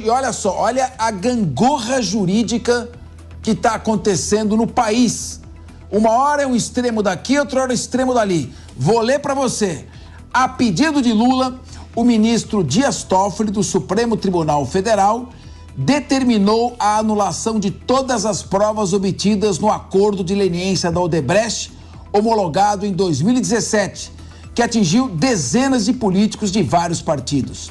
E olha só, olha a gangorra jurídica que está acontecendo no país. Uma hora é um extremo daqui, outra hora é um extremo dali. Vou ler para você. A pedido de Lula, o ministro Dias Toffoli, do Supremo Tribunal Federal, determinou a anulação de todas as provas obtidas no acordo de leniência da Odebrecht, homologado em 2017, que atingiu dezenas de políticos de vários partidos.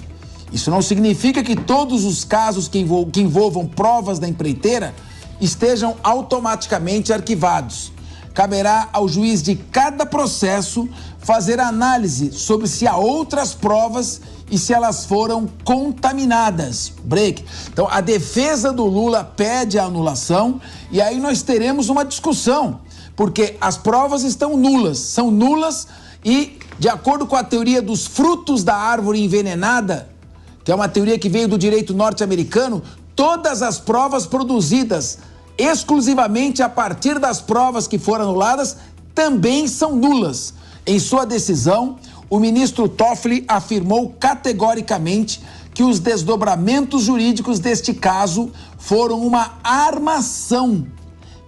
Isso não significa que todos os casos que envolvam provas da empreiteira estejam automaticamente arquivados. Caberá ao juiz de cada processo fazer análise sobre se há outras provas e se elas foram contaminadas. Break. Então, a defesa do Lula pede a anulação e aí nós teremos uma discussão, porque as provas estão nulas, são nulas e, de acordo com a teoria dos frutos da árvore envenenada, que é uma teoria que veio do direito norte-americano, todas as provas produzidas exclusivamente a partir das provas que foram anuladas também são nulas. Em sua decisão, o ministro Toffoli afirmou categoricamente que os desdobramentos jurídicos deste caso foram uma armação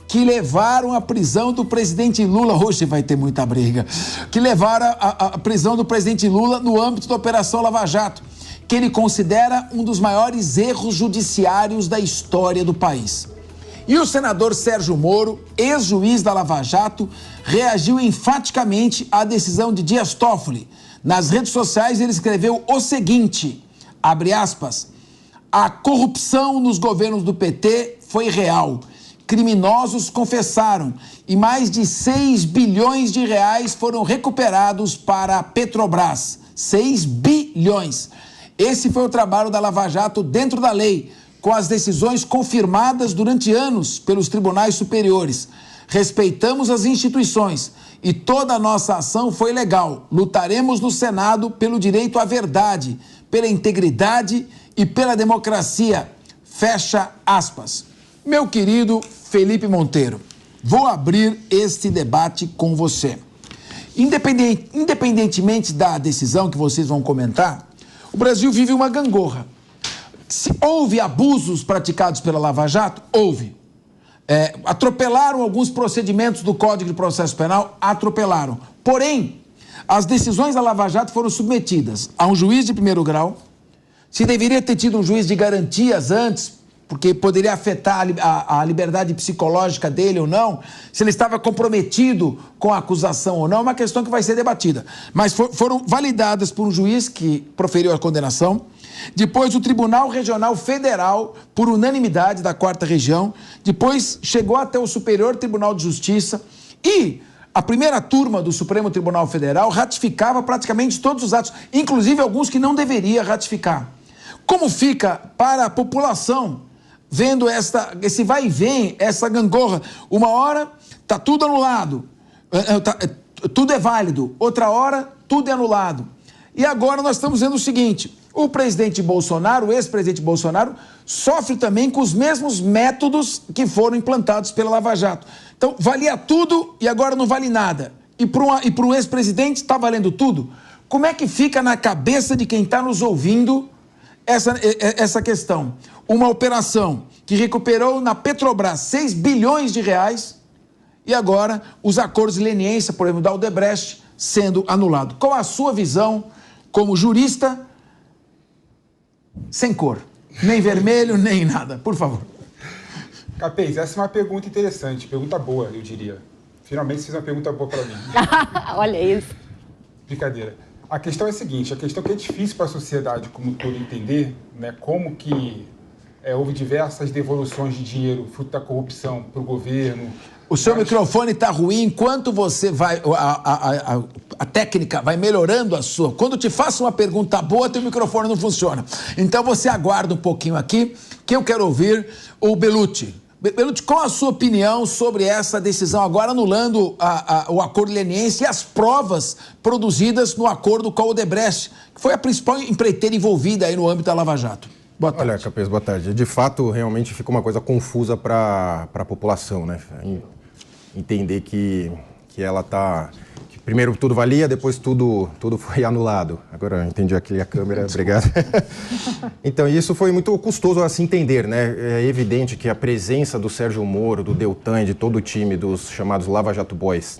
que levaram à prisão do presidente Lula. Hoje vai ter muita briga. Que levaram à prisão do presidente Lula no âmbito da Operação Lava Jato, que ele considera um dos maiores erros judiciários da história do país. E o senador Sérgio Moro, ex-juiz da Lava Jato, reagiu enfaticamente à decisão de Dias Toffoli. Nas redes sociais ele escreveu o seguinte, abre aspas, a corrupção nos governos do PT foi real. Criminosos confessaram e mais de 6 bilhões de reais foram recuperados para a Petrobras. 6 bilhões. Esse foi o trabalho da Lava Jato dentro da lei, com as decisões confirmadas durante anos pelos tribunais superiores. Respeitamos as instituições e toda a nossa ação foi legal. Lutaremos no Senado pelo direito à verdade, pela integridade e pela democracia. Fecha aspas. Meu querido Felipe Monteiro, vou abrir este debate com você. Independentemente da decisão que vocês vão comentar, o Brasil vive uma gangorra. Se houve abusos praticados pela Lava Jato? Houve. Atropelaram alguns procedimentos do Código de Processo Penal? Atropelaram. Porém, as decisões da Lava Jato foram submetidas a um juiz de primeiro grau. Se deveria ter tido um juiz de garantias antes, porque poderia afetar a liberdade psicológica dele ou não, se ele estava comprometido com a acusação ou não, é uma questão que vai ser debatida. Mas foram validadas por um juiz que proferiu a condenação. Depois o Tribunal Regional Federal, por unanimidade da 4ª Região, depois chegou até o Superior Tribunal de Justiça e a primeira turma do Supremo Tribunal Federal ratificava praticamente todos os atos, inclusive alguns que não deveria ratificar. Como fica para a população vendo esse vai e vem, essa gangorra? Uma hora está tudo anulado, tudo é válido, outra hora tudo é anulado. E agora nós estamos vendo o seguinte, o presidente Bolsonaro, o ex-presidente Bolsonaro, sofre também com os mesmos métodos que foram implantados pela Lava Jato. Então, valia tudo e agora não vale nada. E para um ex-presidente está valendo tudo? Como é que fica na cabeça de quem está nos ouvindo essa questão? Uma operação que recuperou na Petrobras 6 bilhões de reais e agora os acordos de leniência, por exemplo, da Odebrecht, sendo anulado. Qual a sua visão como jurista sem cor? Nem vermelho, nem nada. Por favor. Capês, essa é uma pergunta interessante, pergunta boa, eu diria. Finalmente você fez uma pergunta boa para mim. Olha isso. Brincadeira. A questão é a seguinte, a questão que é difícil para a sociedade como um todo entender, né, como que houve diversas devoluções de dinheiro fruto da corrupção para o governo. O seu microfone está ruim, enquanto você vai, a técnica vai melhorando a sua. Quando te faço uma pergunta boa, teu microfone não funciona. Então você aguarda um pouquinho aqui, que eu quero ouvir o Bellucci. Bellucci, qual a sua opinião sobre essa decisão agora anulando o acordo leniense e as provas produzidas no acordo com a Odebrecht, que foi a principal empreiteira envolvida aí no âmbito da Lava Jato? Boa tarde. Olha, Capês, boa tarde. De fato, realmente fica uma coisa confusa para a população, né? Entender que ela está... primeiro tudo valia, depois tudo foi anulado. Agora eu entendi aqui a câmera, obrigado. Então, isso foi muito custoso a se entender, né? É evidente que a presença do Sérgio Moro, do Deltan e de todo o time dos chamados Lava Jato Boys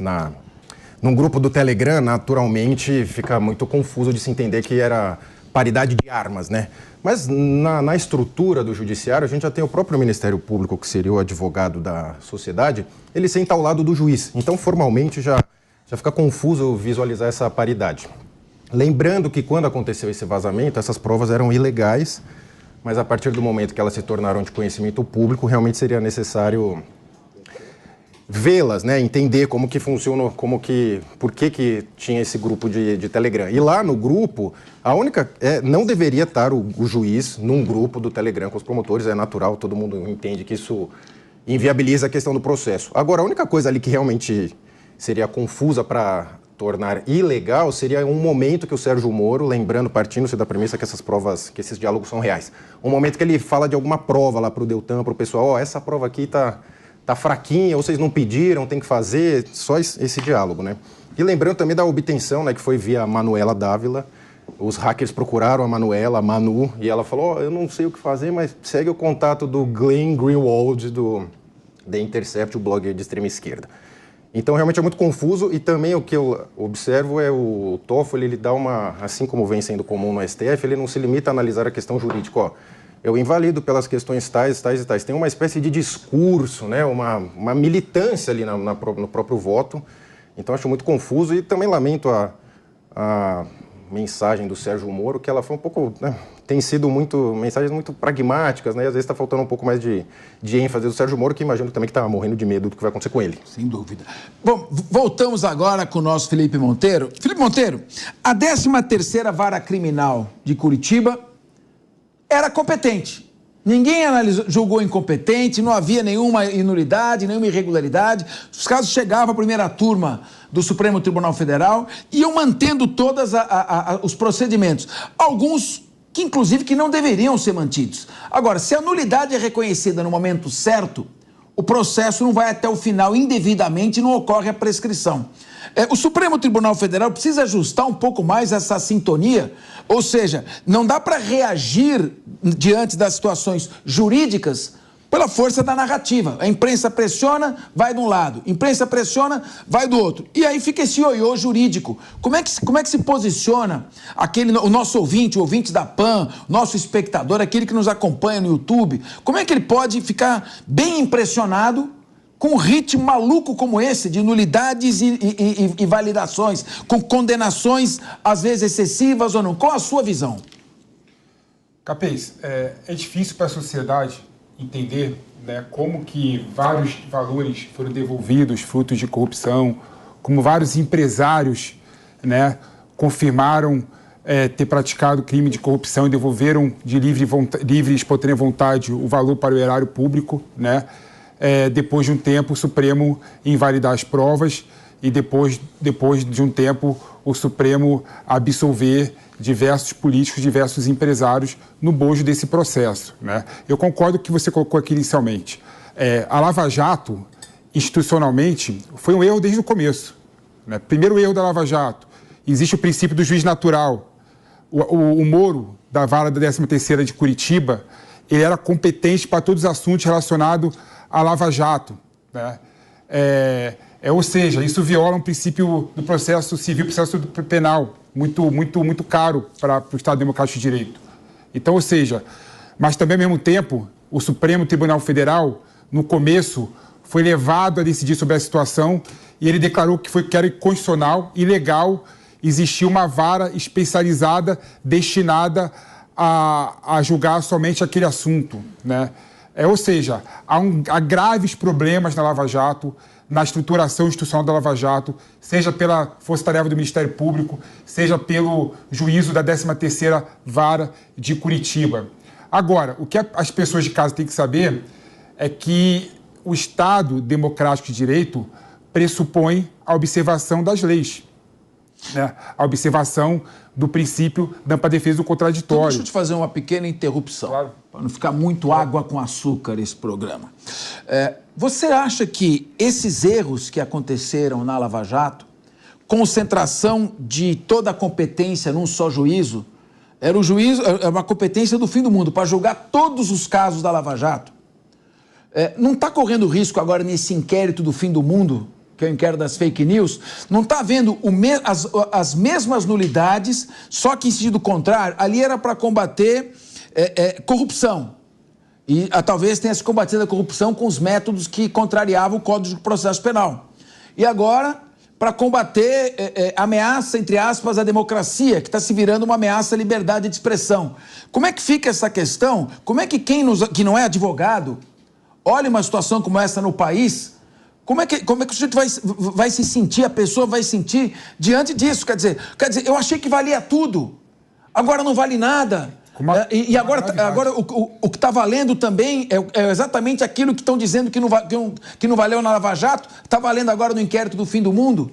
num grupo do Telegram, naturalmente fica muito confuso de se entender que era paridade de armas, né? Mas na estrutura do judiciário, a gente já tem o próprio Ministério Público, que seria o advogado da sociedade, ele senta ao lado do juiz. Então, formalmente, já fica confuso visualizar essa paridade. Lembrando que quando aconteceu esse vazamento, essas provas eram ilegais, mas a partir do momento que elas se tornaram de conhecimento público, realmente seria necessário vê-las, né? Entender como que funciona, por que tinha esse grupo de Telegram. E lá no grupo, não deveria estar o juiz num grupo do Telegram com os promotores, é natural, todo mundo entende que isso inviabiliza a questão do processo. Agora, a única coisa ali que realmente seria confusa para tornar ilegal seria um momento que o Sérgio Moro, partindo-se da premissa que essas provas, que esses diálogos são reais, um momento que ele fala de alguma prova lá para o Deltan, para o pessoal, essa prova aqui tá fraquinha, ou vocês não pediram, tem que fazer, só esse diálogo, né? E lembrando também da obtenção, né, que foi via Manuela Dávila. Os hackers procuraram a Manuela, a Manu, e ela falou, eu não sei o que fazer, mas segue o contato do Glenn Greenwald, do The Intercept, o blog de extrema esquerda. Então, realmente é muito confuso, e também o que eu observo é o Toffoli, ele dá assim como vem sendo comum no STF, ele não se limita a analisar a questão jurídica, eu invalido pelas questões tais e tais. Tem uma espécie de discurso, né? uma militância ali no próprio voto. Então, acho muito confuso e também lamento a mensagem do Sérgio Moro, que ela foi um pouco, né? Tem sido mensagens muito pragmáticas, né? E às vezes está faltando um pouco mais de ênfase do Sérgio Moro, que imagino também que está morrendo de medo do que vai acontecer com ele. Sem dúvida. Bom, voltamos agora com o nosso Felipe Monteiro. Felipe Monteiro, a 13ª Vara Criminal de Curitiba era competente. Ninguém julgou incompetente, não havia nenhuma inulidade, nenhuma irregularidade. Os casos chegavam à primeira turma do Supremo Tribunal Federal e iam mantendo todos os procedimentos. Alguns que, inclusive, que não deveriam ser mantidos. Agora, se a nulidade é reconhecida no momento certo, o processo não vai até o final indevidamente e não ocorre a prescrição. O Supremo Tribunal Federal precisa ajustar um pouco mais essa sintonia, ou seja, não dá para reagir diante das situações jurídicas pela força da narrativa. A imprensa pressiona, vai de um lado, a imprensa pressiona, vai do outro. E aí fica esse ioiô jurídico. Como é que se posiciona o nosso ouvinte, o ouvinte da PAN, nosso espectador, aquele que nos acompanha no YouTube, como é que ele pode ficar bem impressionado com um ritmo maluco como esse, de nulidades e validações, com condenações, às vezes excessivas ou não? Qual a sua visão? Capês, é difícil para a sociedade entender, né, como que vários valores foram devolvidos, frutos de corrupção, como vários empresários, né, confirmaram ter praticado crime de corrupção e devolveram de livre e espontânea vontade o valor para o erário público, né? Depois de um tempo, o Supremo invalidar as provas e depois de um tempo, o Supremo absolver diversos políticos, diversos empresários no bojo desse processo, né? Eu concordo com o que você colocou aqui inicialmente. A Lava Jato, institucionalmente, foi um erro desde o começo, né? Primeiro erro da Lava Jato, existe o princípio do juiz natural. O Moro, da vara da 13ª de Curitiba, ele era competente para todos os assuntos relacionados à Lava Jato, né? Ou seja, isso viola um princípio do processo civil, processo penal, muito caro para o Estado Democrático de Direito. Então, ou seja, mas também ao mesmo tempo, o Supremo Tribunal Federal, no começo, foi levado a decidir sobre a situação e ele declarou que era inconstitucional, ilegal, existia uma vara especializada destinada a julgar somente aquele assunto, né? Ou seja, há graves problemas na Lava Jato, na estruturação institucional da Lava Jato, seja pela força-tarefa do Ministério Público, seja pelo juízo da 13ª Vara de Curitiba. Agora, o que as pessoas de casa têm que saber é que o Estado Democrático de Direito pressupõe a observação das leis, né? A observação do princípio da ampla defesa do contraditório. Então, deixa eu te fazer uma pequena interrupção, claro, para não ficar muito água com açúcar esse programa. Você acha que esses erros que aconteceram na Lava Jato concentração de toda a competência num só juízo, era uma competência do fim do mundo, para julgar todos os casos da Lava Jato. Não está correndo risco agora nesse inquérito do fim do mundo, que é o inquérito das fake news, não está havendo as mesmas nulidades, só que em sentido contrário, ali era para combater corrupção. E talvez tenha se combatido a corrupção com os métodos que contrariavam o Código de Processo Penal. E agora, para combater ameaça, entre aspas, à democracia, que está se virando uma ameaça à liberdade de expressão. Como é que fica essa questão? Como é que quem que não é advogado olha uma situação como essa no país? Como é que o sujeito vai se sentir, a pessoa vai sentir diante disso? Quer dizer, eu achei que valia tudo, agora não vale nada. E agora o que está valendo também é exatamente aquilo que estão dizendo que não valeu na Lava Jato, está valendo agora no inquérito do fim do mundo.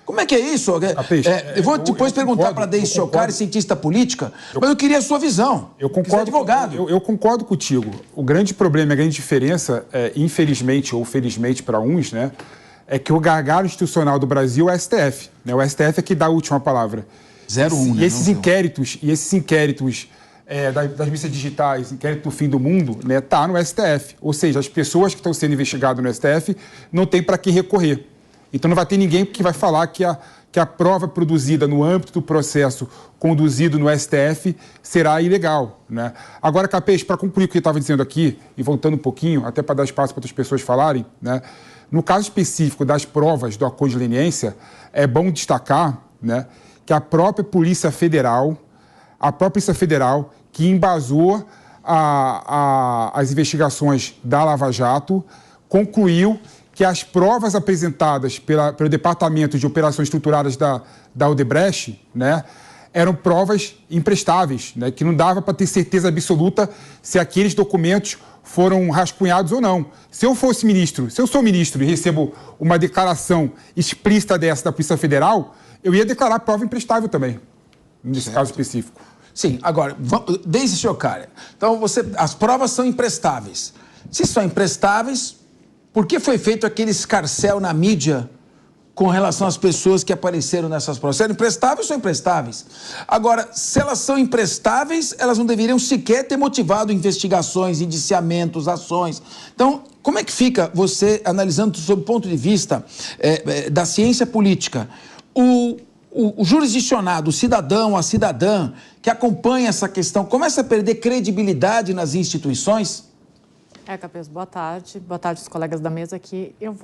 Como é que é isso? Eu vou depois perguntar para Deise Chocari, cientista política, mas eu queria a sua visão. Eu concordo, advogado. Eu concordo contigo. O grande problema, a grande diferença, infelizmente ou felizmente para uns, né, é que o gargalo institucional do Brasil é o STF. Né? O STF é que dá a última palavra. 01, né? E esses inquéritos das mídias digitais, inquérito do fim do mundo, né, tá no STF. Ou seja, as pessoas que estão sendo investigadas no STF não têm para que recorrer. Então não vai ter ninguém que vai falar que a prova produzida no âmbito do processo conduzido no STF será ilegal. Né? Agora, Capês, para concluir o que eu estava dizendo aqui, e voltando um pouquinho, até para dar espaço para outras pessoas falarem, né, no caso específico das provas do acordo de leniência, é bom destacar, né, que a própria Polícia Federal que embasou as investigações da Lava Jato, concluiu que as provas apresentadas pelo Departamento de Operações Estruturadas da Odebrecht, né, eram provas imprestáveis, né, que não dava para ter certeza absoluta se aqueles documentos foram rascunhados ou não. Se eu sou ministro e recebo uma declaração explícita dessa da Polícia Federal, eu ia declarar prova imprestável também, nesse caso específico. Sim, agora, Deise Chocari. Então, as provas são imprestáveis. Se são imprestáveis, por que foi feito aquele escarcéu na mídia com relação às pessoas que apareceram nessas provas? Se eram imprestáveis, são imprestáveis. Agora, se elas são imprestáveis, elas não deveriam sequer ter motivado investigações, indiciamentos, ações. Então, como é que fica você, analisando sob o ponto de vista da ciência política, o jurisdicionado, o cidadão, a cidadã que acompanha essa questão, começa a perder credibilidade nas instituições? Capês, boa tarde os colegas da mesa aqui. Eu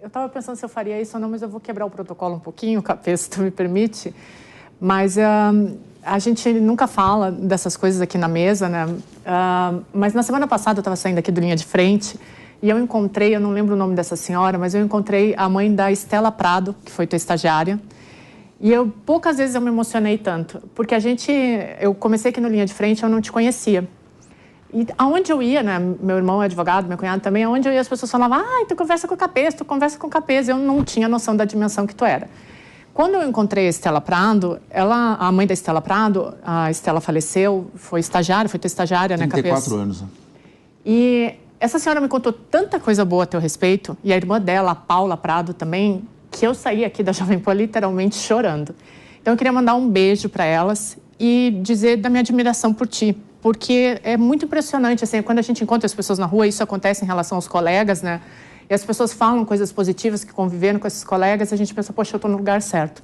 estava pensando se eu faria isso ou não, mas eu vou quebrar o protocolo um pouquinho, Capês, se tu me permite. Mas a gente nunca fala dessas coisas aqui na mesa, né? Mas na semana passada eu estava saindo aqui do Linha de Frente e eu encontrei, eu não lembro o nome dessa senhora, mas eu encontrei a mãe da Estela Prado, que foi tua estagiária. E poucas vezes eu me emocionei tanto, porque eu comecei aqui no Linha de Frente, eu não te conhecia. E aonde eu ia, né, meu irmão é advogado, meu cunhado também, aonde eu ia as pessoas falavam, tu conversa com o Capês, eu não tinha noção da dimensão que tu era. Quando eu encontrei a Estela Prado, a mãe da Estela Prado, a Estela faleceu, foi tua estagiária, né, Capês? 34 anos. Né? E essa senhora me contou tanta coisa boa a teu respeito, e a irmã dela, a Paula Prado também, que eu saí aqui da Jovem Pan literalmente chorando. Então eu queria mandar um beijo para elas e dizer da minha admiração por ti, porque é muito impressionante, assim, quando a gente encontra as pessoas na rua, isso acontece em relação aos colegas, né? E as pessoas falam coisas positivas que conviveram com esses colegas e a gente pensa, poxa, eu estou no lugar certo.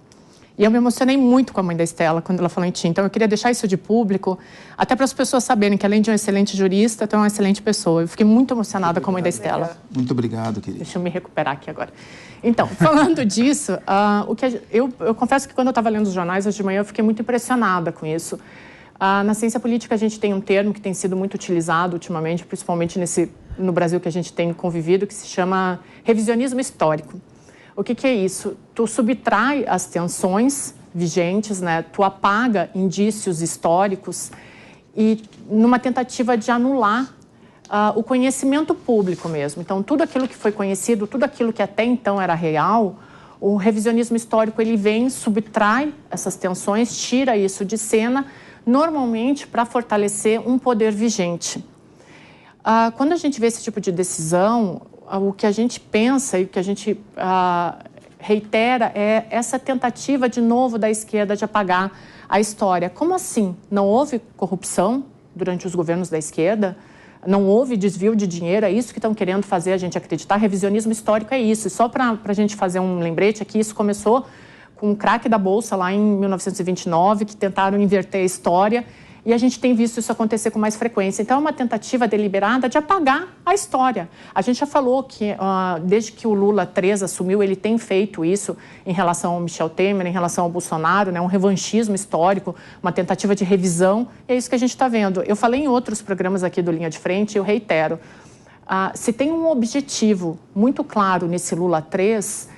E eu me emocionei muito com a mãe da Estela quando ela falou em ti. Então eu queria deixar isso de público, até para as pessoas saberem que além de um excelente jurista, tu é uma excelente pessoa. Eu fiquei muito emocionada com a mãe da Estela. Muito obrigado, querida. Deixa eu me recuperar aqui agora. Então, falando disso, eu confesso que quando eu estava lendo os jornais hoje de manhã, eu fiquei muito impressionada com isso. Na ciência política, a gente tem um termo que tem sido muito utilizado ultimamente, principalmente no Brasil que a gente tem convivido, que se chama revisionismo histórico. O que é isso? Tu subtrai as tensões vigentes, né? Tu apaga indícios históricos e numa tentativa de anular o conhecimento público mesmo. Então, tudo aquilo que foi conhecido, tudo aquilo que até então era real, o revisionismo histórico ele vem, subtrai essas tensões, tira isso de cena, normalmente para fortalecer um poder vigente. Quando a gente vê esse tipo de decisão, o que a gente pensa e o que a gente reitera é essa tentativa de novo da esquerda de apagar a história. Como assim? Não houve corrupção durante os governos da esquerda? Não houve desvio de dinheiro? É isso que estão querendo fazer a gente acreditar? Revisionismo histórico é isso. E só para a gente fazer um lembrete aqui, isso começou com o craque da Bolsa lá em 1929, que tentaram inverter a história, e a gente tem visto isso acontecer com mais frequência. Então, é uma tentativa deliberada de apagar a história. A gente já falou que, desde que o Lula 3 assumiu, ele tem feito isso em relação ao Michel Temer, em relação ao Bolsonaro, né? Um revanchismo histórico, uma tentativa de revisão, e é isso que a gente está vendo. Eu falei em outros programas aqui do Linha de Frente, eu reitero, se tem um objetivo muito claro nesse Lula 3,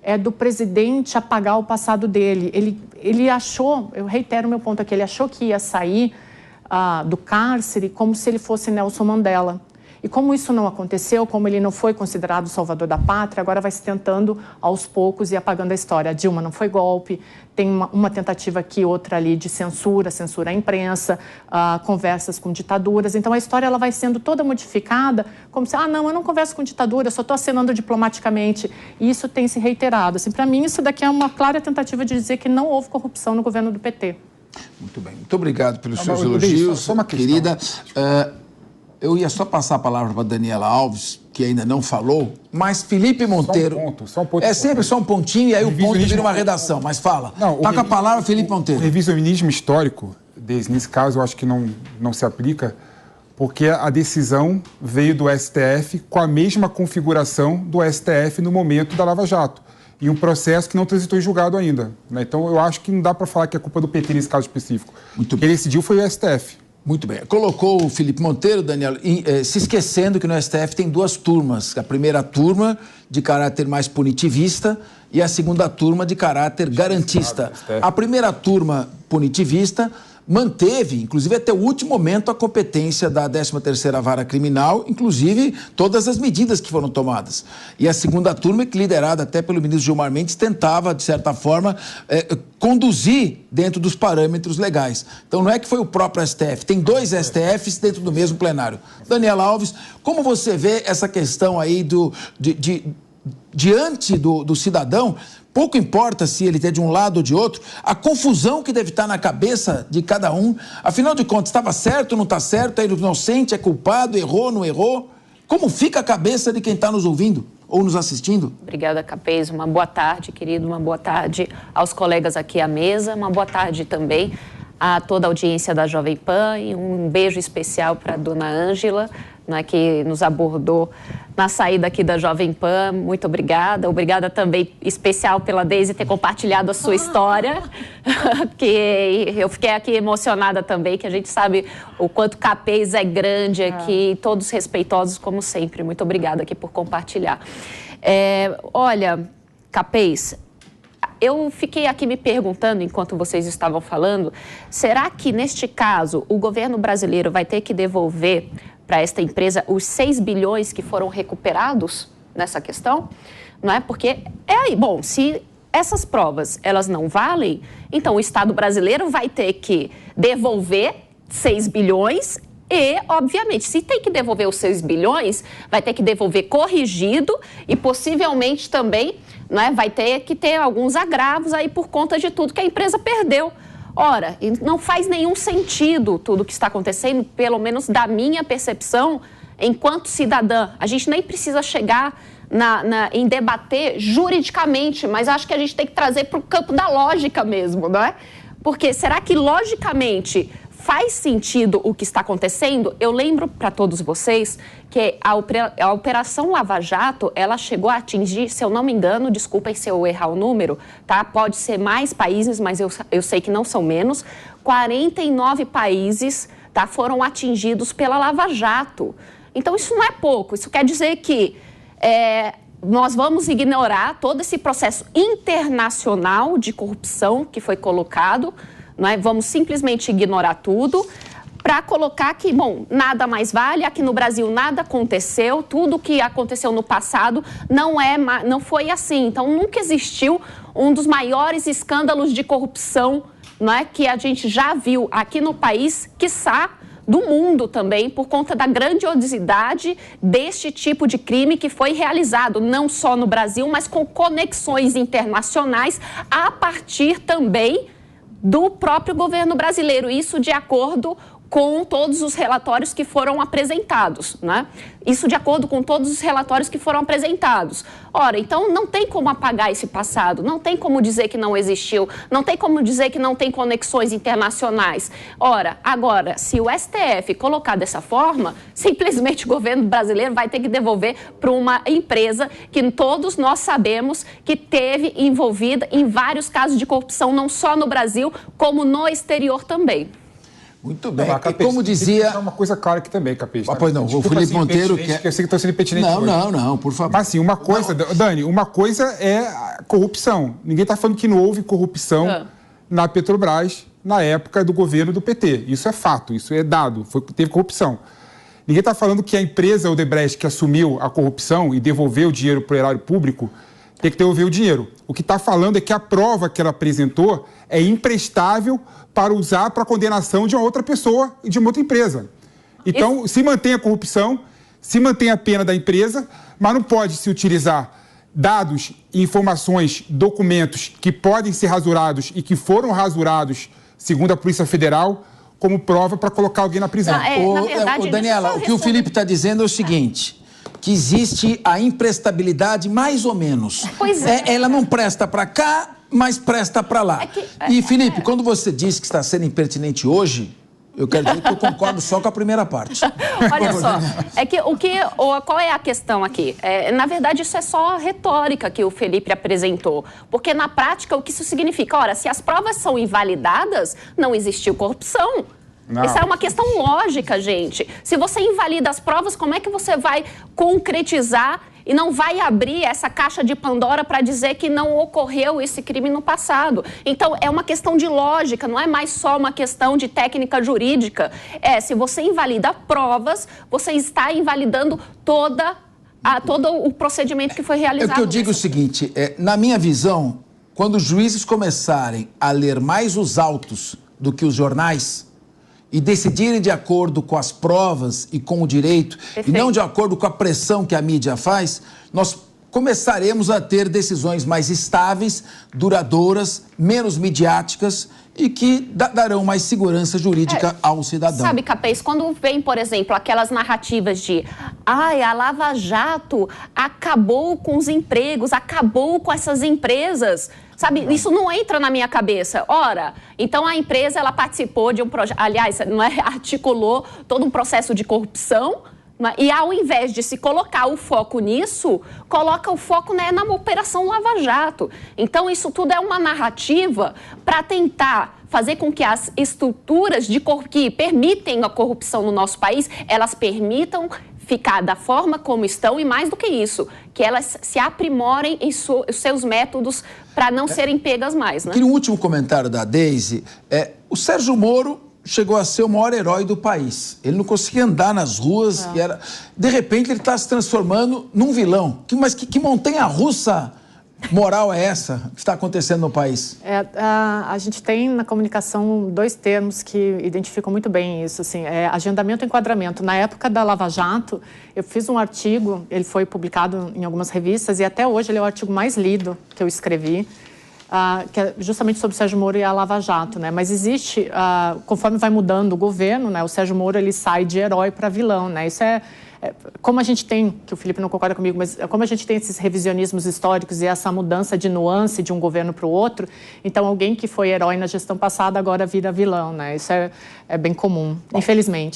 é do presidente apagar o passado dele. Ele achou, eu reitero o meu ponto aqui, ele achou que ia sair do cárcere como se ele fosse Nelson Mandela. E como isso não aconteceu, como ele não foi considerado o salvador da pátria, agora vai se tentando aos poucos e apagando a história. A Dilma não foi golpe, tem uma tentativa aqui, outra ali de censura à imprensa, conversas com ditaduras. Então a história ela vai sendo toda modificada, como se, não, eu não converso com ditadura, eu só estou acenando diplomaticamente. E isso tem se reiterado. Assim, para mim, isso daqui é uma clara tentativa de dizer que não houve corrupção no governo do PT. Muito bem, muito obrigado pelos seus elogios, só uma questão. Querida. Eu ia só passar a palavra para Daniela Alves, que ainda não falou, mas Felipe Monteiro... Só um ponto. É sempre só um pontinho e aí o ponto vira uma redação, mas fala. Tá com a palavra, Felipe Monteiro. O revisionismo histórico, nesse caso, eu acho que não se aplica, porque a decisão veio do STF com a mesma configuração do STF no momento da Lava Jato. E um processo que não transitou em julgado ainda. Né? Então, eu acho que não dá para falar que é culpa do PT nesse caso específico. Quem decidiu foi o STF. Muito bem. Colocou o Felipe Monteiro, Daniel, se esquecendo que no STF tem duas turmas. A primeira turma de caráter mais punitivista e a segunda turma de caráter garantista. A primeira turma punitivista manteve, inclusive até o último momento, a competência da 13ª Vara Criminal, inclusive todas as medidas que foram tomadas. E a segunda turma, que liderada até pelo ministro Gilmar Mendes, tentava, de certa forma, conduzir dentro dos parâmetros legais. Então não é que foi o próprio STF, tem dois STFs dentro do mesmo plenário. Daniela Alves, como você vê essa questão aí diante do cidadão? Pouco importa se ele é de um lado ou de outro, a confusão que deve estar na cabeça de cada um. Afinal de contas, estava certo, não está certo, é inocente, é culpado, errou, não errou? Como fica a cabeça de quem está nos ouvindo ou nos assistindo? Obrigada, Capês. Uma boa tarde, querido. Uma boa tarde aos colegas aqui à mesa. Uma boa tarde também a toda a audiência da Jovem Pan. E um beijo especial para a dona Ângela, né, que nos abordou na saída aqui da Jovem Pan. Muito obrigada. Obrigada também, especial pela Deise ter compartilhado a sua história, que eu fiquei aqui emocionada também, que a gente sabe o quanto Capês é grande aqui, todos respeitosos como sempre. Muito obrigada aqui por compartilhar. Olha, Capês, eu fiquei aqui me perguntando, enquanto vocês estavam falando, será que, neste caso, o governo brasileiro vai ter que devolver para esta empresa os 6 bilhões que foram recuperados nessa questão? Não é? Porque, bom, se essas provas, elas não valem, então o Estado brasileiro vai ter que devolver 6 bilhões e, obviamente, se tem que devolver os 6 bilhões, vai ter que devolver corrigido e possivelmente também, né, vai ter que ter alguns agravos aí por conta de tudo que a empresa perdeu. Ora, não faz nenhum sentido tudo o que está acontecendo, pelo menos da minha percepção, enquanto cidadã. A gente nem precisa chegar em debater juridicamente, mas acho que a gente tem que trazer para o campo da lógica mesmo, não é? Porque será que logicamente faz sentido o que está acontecendo? Eu lembro para todos vocês que a Operação Lava Jato, ela chegou a atingir, se eu não me engano, desculpem se eu errar o número, tá? Pode ser mais países, mas eu sei que não são menos, 49 países, tá, foram atingidos pela Lava Jato. Então isso não é pouco, isso quer dizer que nós vamos ignorar todo esse processo internacional de corrupção que foi colocado, não é? Vamos simplesmente ignorar tudo para colocar que, bom, nada mais vale, aqui no Brasil nada aconteceu, tudo que aconteceu no passado não foi assim. Então, nunca existiu um dos maiores escândalos de corrupção, não é, que a gente já viu aqui no país, quiçá do mundo também, por conta da grandiosidade deste tipo de crime que foi realizado, não só no Brasil, mas com conexões internacionais a partir também do próprio governo brasileiro. Isso de acordo com todos os relatórios que foram apresentados, né? Isso de acordo com todos os relatórios que foram apresentados. Ora, então não tem como apagar esse passado, não tem como dizer que não existiu, não tem como dizer que não tem conexões internacionais. Ora, agora, se o STF colocar dessa forma, simplesmente o governo brasileiro vai ter que devolver para uma empresa que todos nós sabemos que teve envolvida em vários casos de corrupção, não só no Brasil, como no exterior também. Muito bem. Capês, como dizia... Tem uma coisa clara aqui também, Capês. Ah, pois não, o Felipe Monteiro... Que... Eu sei que estou sendo impertinente hoje. Não, por favor. Mas assim, uma coisa, Dani, uma coisa é a corrupção. Ninguém está falando que não houve corrupção na Petrobras na época do governo do PT. Isso é fato, isso é dado, teve corrupção. Ninguém está falando que a empresa Odebrecht, que assumiu a corrupção e devolveu o dinheiro para o erário público, tem que devolver o dinheiro. O que está falando é que a prova que ela apresentou é imprestável para usar para a condenação de uma outra pessoa e de uma outra empresa. Então, se mantém a corrupção, se mantém a pena da empresa, mas não pode se utilizar dados, informações, documentos que podem ser rasurados e que foram rasurados, segundo a Polícia Federal, como prova para colocar alguém na prisão. Daniela, o que o Felipe está dizendo é o seguinte... que existe a imprestabilidade mais ou menos. Pois é. Ela não presta para cá, mas presta para lá. Felipe, quando você diz que está sendo impertinente hoje, eu quero dizer que eu concordo só com a primeira parte. Olha só, qual é a questão aqui? Na verdade, isso é só retórica que o Felipe apresentou. Porque, na prática, o que isso significa? Ora, se as provas são invalidadas, não existiu corrupção. Não. Isso é uma questão lógica, gente. Se você invalida as provas, como é que você vai concretizar e não vai abrir essa caixa de Pandora para dizer que não ocorreu esse crime no passado? Então, é uma questão de lógica, não é mais só uma questão de técnica jurídica. Se você invalida provas, você está invalidando todo o procedimento que foi realizado. É o que eu digo o seguinte, na minha visão, quando os juízes começarem a ler mais os autos do que os jornais... e decidirem de acordo com as provas e com o direito, Perfeito. E não de acordo com a pressão que a mídia faz, nós começaremos a ter decisões mais estáveis, duradouras, menos midiáticas e que darão mais segurança jurídica ao cidadão. Sabe, Capês, quando vem, por exemplo, aquelas narrativas de a Lava Jato acabou com os empregos, acabou com essas empresas... Sabe, isso não entra na minha cabeça. Ora, então a empresa, ela participou de um projeto, aliás, articulou todo um processo de corrupção, e ao invés de se colocar o foco nisso, coloca o foco na Operação Lava Jato. Então, isso tudo é uma narrativa para tentar fazer com que as estruturas que permitem a corrupção no nosso país, elas permitam ficar da forma como estão e, mais do que isso, que elas se aprimorem em seus métodos para não serem pegas mais, né? Aquele último comentário da Deise, o Sérgio Moro chegou a ser o maior herói do país. Ele não conseguia andar nas ruas, de repente ele está se transformando num vilão. Mas que montanha-russa moral é essa que está acontecendo no país? A gente tem na comunicação 2 termos que identificam muito bem isso, assim, agendamento e enquadramento. Na época da Lava Jato, eu fiz um artigo, ele foi publicado em algumas revistas e até hoje ele é o artigo mais lido que eu escrevi, que é justamente sobre o Sérgio Moro e a Lava Jato, né? Mas existe, conforme vai mudando o governo, né, o Sérgio Moro ele sai de herói para vilão, né? Isso como a gente tem, que o Felipe não concorda comigo, mas como a gente tem esses revisionismos históricos e essa mudança de nuance de um governo para o outro, então alguém que foi herói na gestão passada agora vira vilão, né? Isso é bem comum, infelizmente.